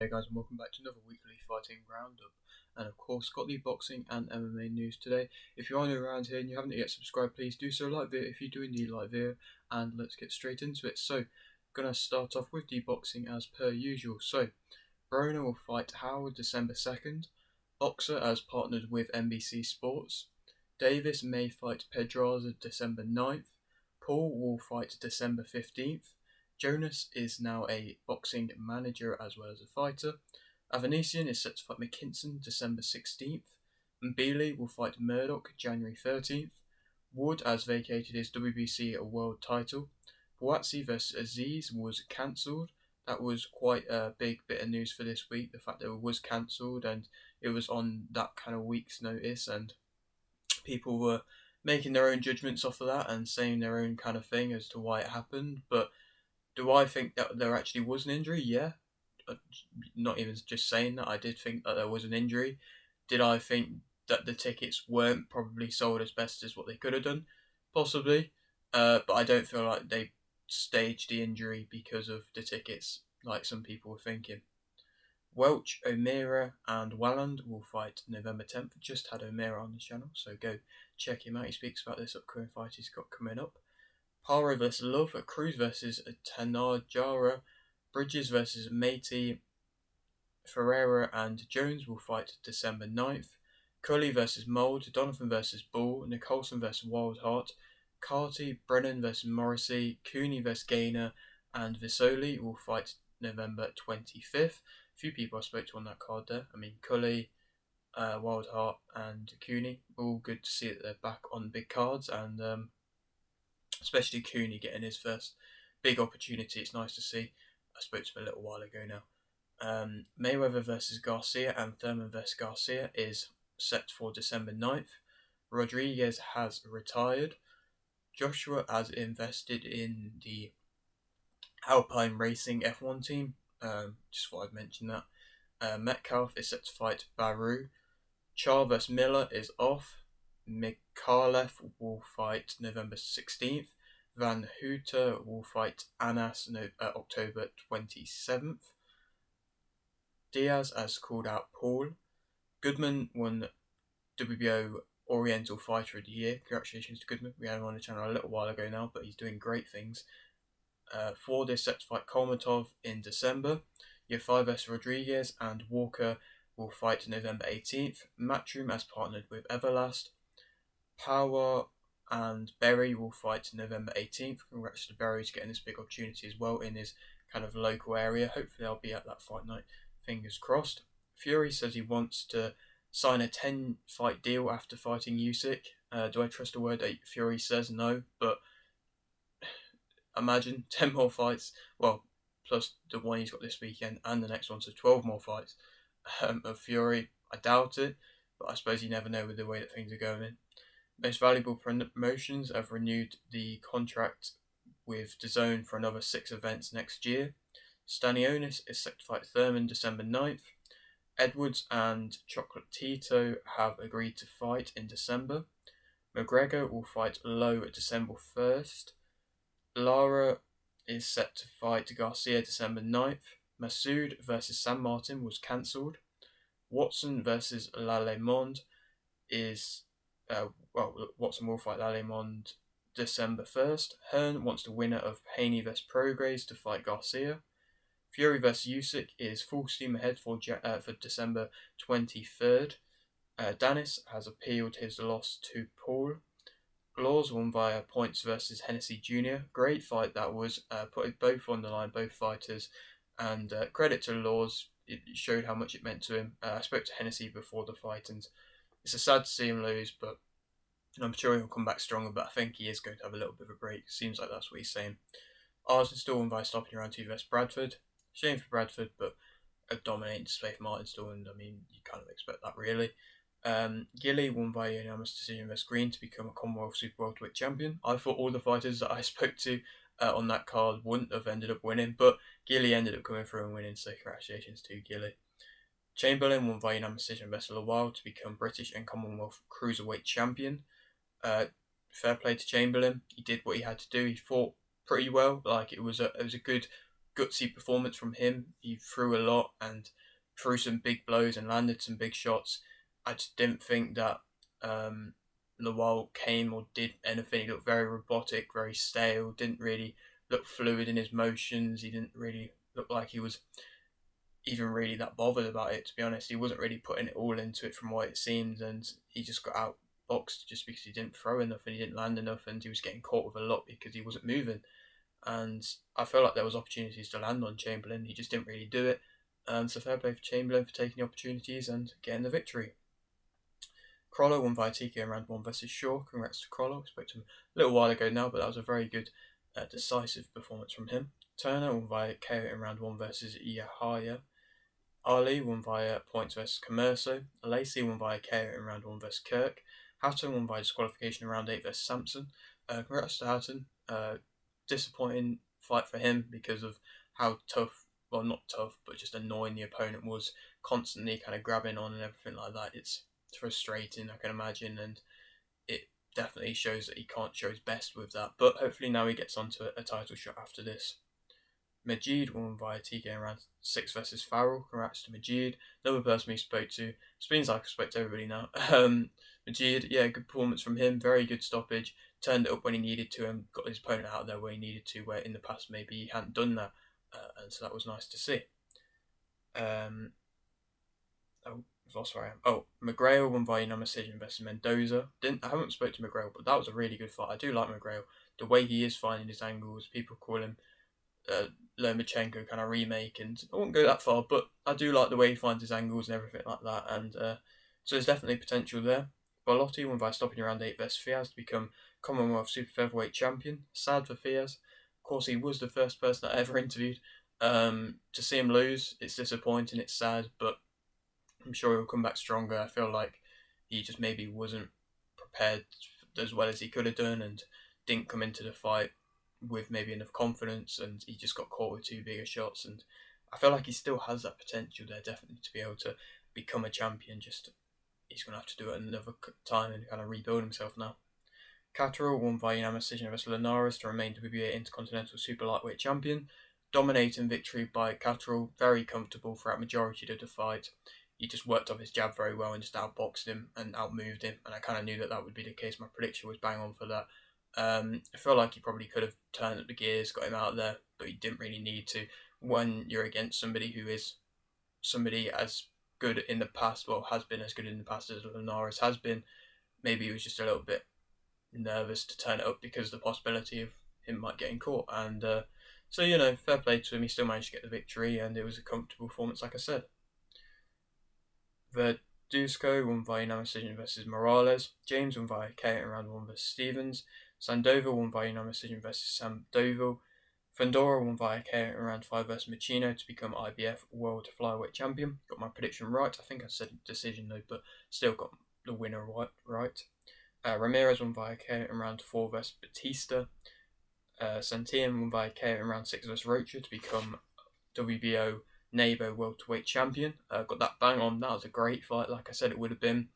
Hey guys, and welcome back to another weekly fighting roundup. And of course, got the boxing and MMA news today. If you are new around here and you haven't yet subscribed, please do so. Like video if you do indeed like video, and let's get straight into it. So, gonna start off with the boxing as per usual. So, Broner will fight Howard December 2nd. Boxer as partnered with NBC Sports. Davis may fight Pedraza December 9th. Paul will fight December 15th. Jonas is now a boxing manager as well as a fighter. Avanesian is set to fight McKinson December 16th. Mbili will fight Murdoch January 13th. Wood has vacated his WBC world title. Boatsi vs Aziz was cancelled. That was quite a big bit of news for this week, the fact that it was cancelled and it was on that kind of week's notice, and people were making their own judgments off of that and saying their own kind of thing as to why it happened. But do I think that there actually was an injury? Yeah. Not even just saying that. I did think that there was an injury. Did I think that the tickets weren't probably sold as best as what they could have done? Possibly. But I don't feel like they staged the injury because of the tickets, like some people were thinking. Welch, O'Meara, and Walland will fight November 10th. Just had O'Meara on the channel, so go check him out. He speaks about this upcoming fight he's got coming up. Paro vs Love, Cruz vs Tanajara, Bridges vs Matey, Ferreira and Jones will fight December 9th. Cully vs Mould, Donovan vs Ball, Nicholson vs Wildheart, Carty, Brennan vs Morrissey, Cooney vs Gaynor, and Visoli will fight November 25th. A few people I spoke to on that card there. I mean, Cully, Wildheart, and Cooney. All good to see that they're back on big cards, and especially Cooney getting his first big opportunity. It's nice to see. I spoke to him a little while ago now. Mayweather vs Garcia and Thurman vs Garcia is set for December 9th. Rodriguez has retired. Joshua has invested in the Alpine Racing F1 team. Just thought I'd mention that. Metcalf is set to fight Baru. Char vs Miller is off. Mikhachev will fight November 16th. Van Hooter will fight Anas October 27th. Diaz has called out Paul. Goodman won WBO Oriental Fighter of the Year. Congratulations to Goodman. We had him on the channel a little while ago now, but he's doing great things. Ford is set to fight Kolmatov in December. Year 5 vs Rodriguez, and Walker will fight November 18th. Matchroom has partnered with Everlast. Power and Berry will fight November 18th. Congrats to Berry for getting this big opportunity as well in his kind of local area. Hopefully I'll be at that fight night. Fingers crossed. Fury says he wants to sign a 10-fight deal after fighting Usyk. Do I trust a word that Fury says? No, but imagine 10 more fights. Well, plus the one he's got this weekend and the next one, so 12 more fights of Fury. I doubt it, but I suppose you never know with the way that things are going in. Most Valuable Promotions have renewed the contract with DAZN for another 6 events next year. Stanionis is set to fight Thurman December 9th. Edwards and Chocolatito have agreed to fight in December. McGregor will fight Lowe December 1st. Lara is set to fight Garcia December 9th. Masood vs San Martin was cancelled. Watson vs Lalemonde is... Watson will fight Lalemonde December 1st. Hearn wants the winner of Haney vs Prograis to fight Garcia. Fury vs Usyk is full steam ahead for December 23rd. Danis has appealed his loss to Paul. Laws won via points versus Hennessy Jr. Great fight that was. Put both on the line, both fighters. And credit to Laws. It showed how much it meant to him. I spoke to Hennessy before the fight, and it's a sad to see him lose, but I'm sure he'll come back stronger. But I think he is going to have a little bit of a break. Seems like that's what he's saying. Arsen still won by stopping round 2 vs Bradford. Shame for Bradford, but a dominating display for Martin still, and I mean, you kind of expect that really. Gilly won by unanimous decision vs Green to become a Commonwealth Super Welterweight champion. I thought all the fighters that I spoke to on that card wouldn't have ended up winning, but Gilly ended up coming through and winning, so congratulations to Gilly. Chamberlain won by unanimous decision vs Lawal to become British and Commonwealth Cruiserweight champion. Fair play to Chamberlain. He did what he had to do. He fought pretty well. Like it was a good gutsy performance from him. He threw a lot and threw some big blows and landed some big shots. I just didn't think that Lawal came or did anything. He looked very robotic, very stale, didn't really look fluid in his motions. He didn't really look like he was even really that bothered about it, to be honest. He wasn't really putting it all into it from what it seemed, and he just got outboxed just because he didn't throw enough and he didn't land enough, and he was getting caught with a lot because he wasn't moving. And I felt like there was opportunities to land on Chamberlain. He just didn't really do it. So fair play for Chamberlain for taking the opportunities and getting the victory. Crollo won via TKO in round 1 versus Shaw. Congrats to Crollo. We spoke to him a little while ago now, but that was a very good, decisive performance from him. Turner won via KO in round 1 versus Yahaya. Ali won via points versus Commerso. Lacey won via KO in round 1 versus Kirk. Houghton won by disqualification in round 8 versus Sampson. Congrats to Houghton. Disappointing fight for him because of how tough, well, not tough, but just annoying the opponent was, constantly kind of grabbing on and everything like that. It's frustrating, I can imagine, and it definitely shows that he can't show his best with that. But hopefully now he gets onto a title shot after this. Majid won via TK in round 6 versus Farrell. Congrats to Majid. Another person we spoke to. Seems like I spoke to everybody now. Majid, yeah, good performance from him. Very good stoppage. Turned it up when he needed to and got his opponent out there where he needed to, where in the past maybe he hadn't done that. And so that was nice to see. I've lost where I am. Oh, McGrail won via unanimous decision versus Mendoza. I haven't spoke to McGrail, but that was a really good fight. I do like McGrail. The way he is finding his angles, people call him Lomachenko kind of remake, and I won't go that far, but I do like the way he finds his angles and everything like that, and so there's definitely potential there. Barlotti won by stopping around 8 versus Fiaz to become Commonwealth Super Featherweight Champion. Sad for Fiaz. Of course, he was the first person I ever interviewed. To see him lose, it's disappointing, it's sad, but I'm sure he'll come back stronger. I feel like he just maybe wasn't prepared as well as he could have done and didn't come into the fight with maybe enough confidence, and he just got caught with too big of shots. And I feel like he still has that potential there, definitely, to be able to become a champion. Just he's going to have to do it another time and kind of rebuild himself now. Catterall won via unanimous decision versus Linares to remain WBA Intercontinental Super Lightweight Champion. Dominating victory by Catterall, very comfortable throughout majority of the fight. He just worked off his jab very well and just outboxed him and outmoved him, and I kind of knew that would be the case. My prediction was bang on for that. I feel like he probably could have turned up the gears, got him out there, but he didn't really need to. When you're against somebody who is somebody as good in the past, well, has been as good in the past as Linares has been, maybe he was just a little bit nervous to turn it up because of the possibility of him might getting caught. And so, fair play to him. He still managed to get the victory, and it was a comfortable performance, like I said. Verduzco won via unanimous decision versus Morales. James won via KO in round 1 versus Stevens. Sandoval won via unanimous decision versus Sam Deauville. Fundora won via KO in round 5 versus Machino to become IBF World Flyweight Champion. Got my prediction right. I think I said decision though, but still got the winner right. Ramirez won via KO in round 4 versus Batista. Santillan won via KO in round 6 versus Rocha to become WBO NABO welterweight champion. Got that bang on. That was a great fight. Like I said, it would have been.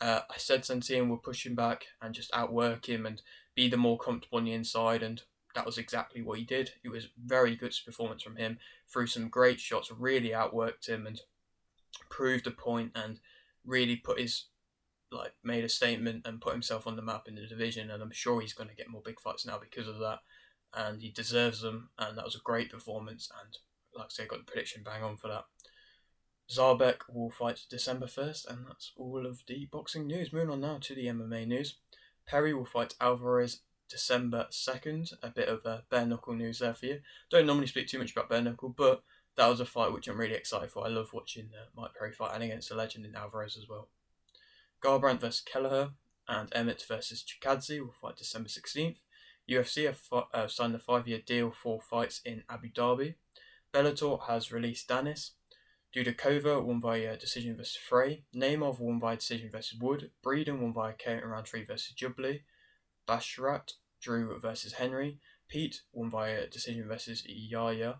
I said Santillan would push him back and just outwork him and be the more comfortable on the inside, and that was exactly what he did. It was very good performance from him. Threw some great shots, really outworked him and proved a point, and really made a statement and put himself on the map in the division. And I'm sure he's going to get more big fights now because of that, and he deserves them. And that was a great performance, and like I say, got the prediction bang on for that. Zabek will fight December 1st, and that's all of the boxing news. Moving on now to the MMA news. Perry will fight Alvarez December 2nd. A bit of bare knuckle news there for you. Don't normally speak too much about bare knuckle, but that was a fight which I'm really excited for. I love watching Mike Perry fight, and against a legend in Alvarez as well. Garbrandt versus Kelleher and Emmett versus Chikadze will fight December 16th. UFC have signed a 5-year deal for fights in Abu Dhabi. Bellator has released Danis. Dudakova won via decision versus Frey. Naimov won via decision versus Wood. Breeden won via KO in round 3 versus Jubilee. Bashrat drew versus Henry. Pete won via decision versus Yaya.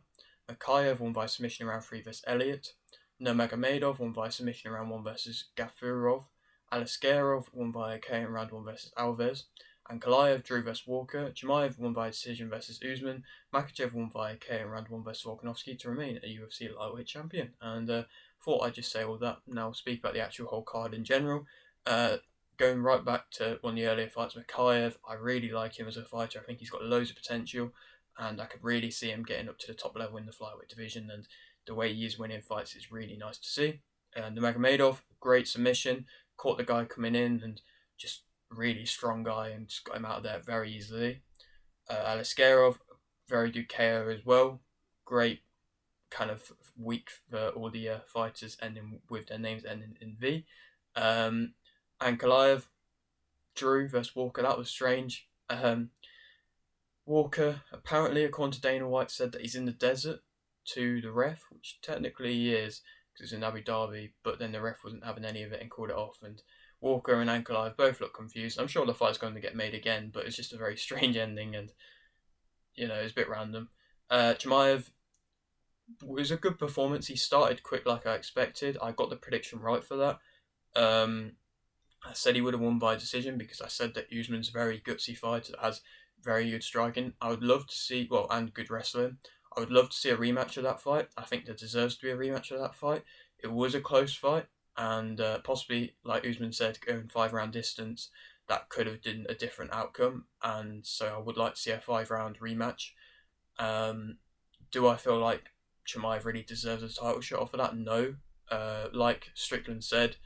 Makhachev won via submission in round 3 versus Elliott. Nurmagomedov won via submission in round 1 versus Gafurov. Aliskerov won via KO in round 1 versus Alves. Ankalaev drew versus Walker. Chimaev won by decision versus Usman. Makhachev won via KO in round 1 versus Volkanovski to remain a UFC lightweight champion. And thought I'd just say all that. Now speak about the actual whole card in general. Going right back to one of the earlier fights, Makhachev, I really like him as a fighter. I think he's got loads of potential, and I could really see him getting up to the top level in the flyweight division. And the way he is winning fights is really nice to see. And the Nurmagomedov, great submission, caught the guy coming in, and just really strong guy, and just got him out of there very easily. Aliskerov, very good KO as well. Great kind of week for all the fighters ending with their names ending in V. Ankalaev drew versus Walker. That was strange. Walker, apparently, according to Dana White, said that he's in the desert to the ref, which technically he is because it's in Abu Dhabi, but then the ref wasn't having any of it and called it off. And Walker and Ankalaev both look confused. I'm sure the fight's going to get made again, but it's just a very strange ending, and it's a bit random. Chimaev was a good performance. He started quick like I expected. I got the prediction right for that. I said he would have won by decision because I said that Usman's a very gutsy fighter that has very good striking. I would love to see, and good wrestling. I would love to see a rematch of that fight. I think there deserves to be a rematch of that fight. It was a close fight, and possibly, like Usman said, going 5-round distance, that could have been a different outcome. And so I would like to see a 5-round rematch. Do I feel like Chimaev really deserves a title shot off of that? No. Like Strickland said,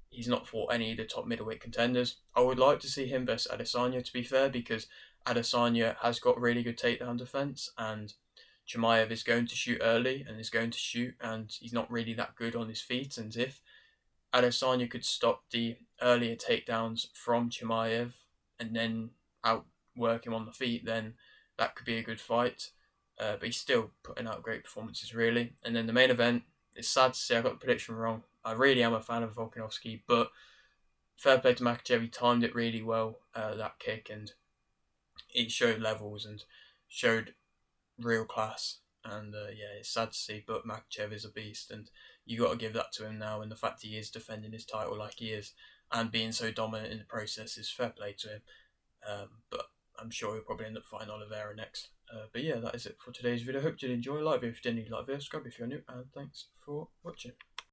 he's not fought any of the top middleweight contenders. I would like to see him versus Adesanya, to be fair, because Adesanya has got really good takedown defense, and Chimaev is going to shoot early and is going to shoot, and he's not really that good on his feet. And if Adesanya could stop the earlier takedowns from Chimaev and then outwork him on the feet, then that could be a good fight. But he's still putting out great performances, really. And then the main event, it's sad to say I got the prediction wrong. I really am a fan of Volkanovski, but fair play to Makhachev. He timed it really well, that kick, and he showed levels and showed real class. And it's sad to see, but Makhachev is a beast, and you got to give that to him now. And the fact he is defending his title like he is and being so dominant in the process is fair play to him. But I'm sure he'll probably end up fighting Oliveira next. But yeah, that is it for today's video. Hope you did enjoy. Like it if you didn't, like this, subscribe if you're new, and thanks for watching.